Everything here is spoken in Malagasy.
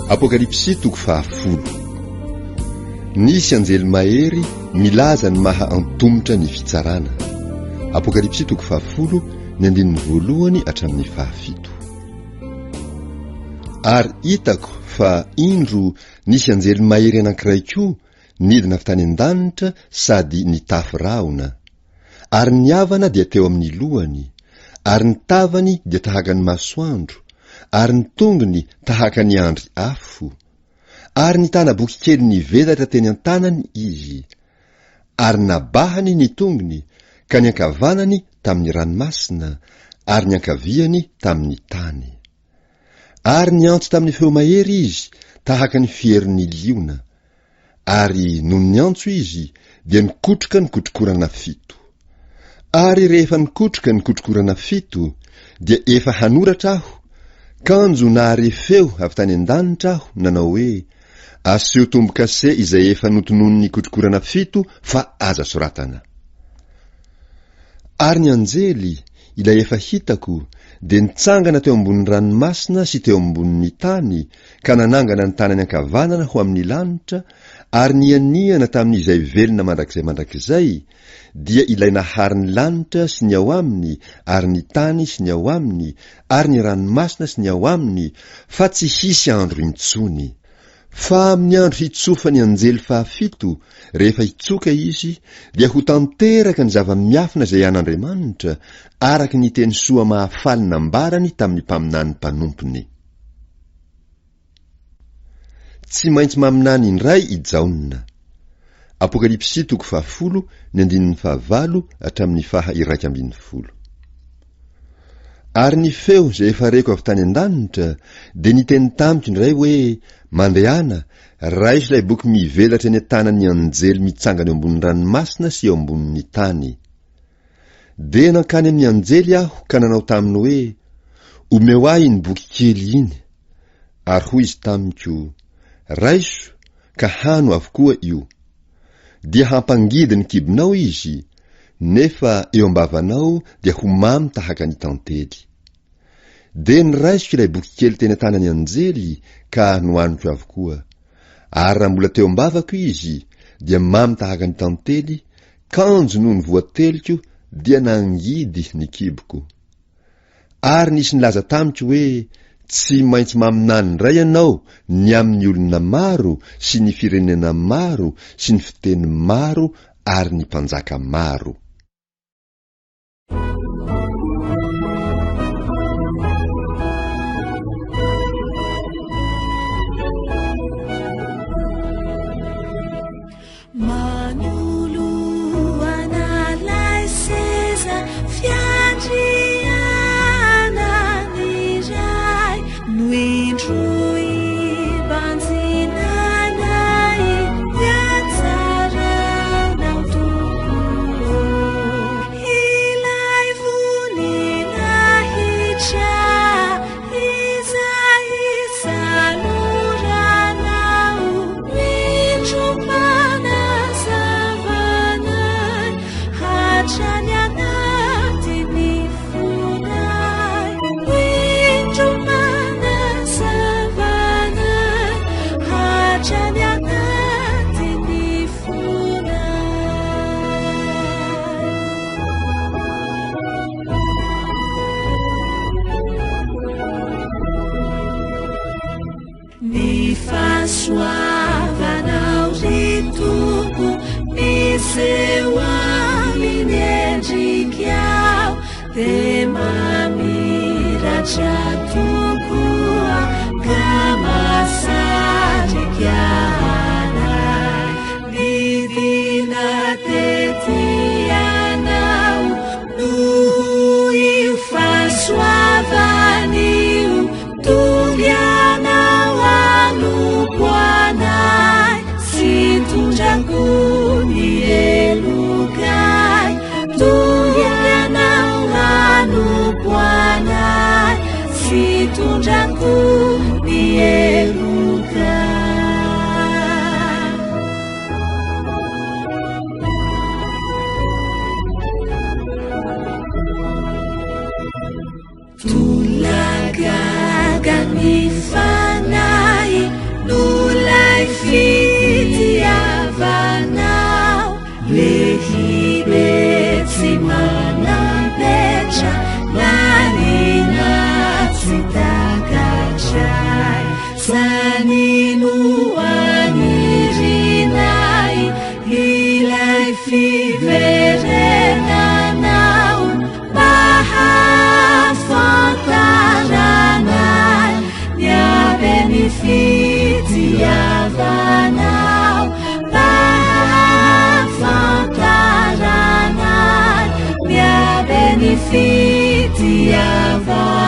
Apokalipsy toko 10. Nisy anjely mahery milaza ny maha antomotra ny fitsarana. Apokalipsy toko 10 ny 1 hatramin'ny 7. Ary hitako fa indro nisy anjely mahery anankiray koa nidina avy tany an-danitra sady nitafy rahona. Ary ny avana dia teo amin'ny lohany, ary ny tavany dia tahaka ny masoandro, ary ny tongony tahaka ny andry afo. Ary nitana boky kely nivelatra teny an-tanany izy, ary nabahany ny tongony ka ny ankavanany tamin'ny ranomasina, ary ny ankaviany tamin'ny tany. Ary niantso tamin'ny feo mahery izy tahaka ny fierin'ny liona, ary noho ny antso izy dia nikotroka ny kotrokorana 7. Ary rehefa nikotroka ny kotrokorana 7 dia efa hanoratra aho, kanjo nahare feo avy tany an-danitra aho nanao hoe: aseho tombo-kase izay efa notonon'ny kotrokorana 7 fa aza soratana. Ary ny anjely ilay efa hitako dia nitsangana teo ambonin'ny ranomasina sy teo ambonin'ny tany, ka nanangana ny tanany ankavanana ho amin'ny lanitra, ary nianiana tamin'izay velona mandrakizay dia ilay nahary ny lanitra sy ny ao aminy, ary ny tany sy ny ao aminy, ary ny ranomasina sy ny ao aminy, fa tsy hisy andro intsony. Fa amin'ny andro hitsofa ny anjely 7, rehefa hitsoka izy, dia ho tanteraka ny zava-miafina izay an'Andriamanitra, araka ny teny soa mahafaly nambarany tamin'ny mpaminany mpanompony. Tsy maintsy maminany indray ijaonina. Apokalipsy toko 10 ny 1 hatramin'ny 12. Ary ny feo izay efa reko avy tany an-danitra dia niteny tamiko indray hoe: mandehana, raiso ilay boky mivelatra eny an-tanan'ny anjely mitsangana eo ambonin'ny ranomasina sy eo ambonin'ny tany. Dia nankany amin'ny anjely aho ka nanao taminy hoe: omeo ahy iny boky kely iny. Ary hoy izy tamiko: raiso, ka hano avokoa io. Dia hampangidy ny kibonao izy, nefa eo ambavanao dia ho mamy tahaka ny tantely. Dia niraisiko ilay boky kely teny an-tanany anjely ka nohaniko avokoa. Ary raha mbola teo ambavako izy dia mamy tahaka ny tantely, kanjo noho ny voateliko dia nangidy ny kiboko. Ary nisy nilaza tamiko hoe: tsy maintsy maminany indray ianao ny amin'ny olona maro sy ny firenena maro sy ny fiteny maro ary ny mpanjaka maro. Tulagaga ni fanai tiava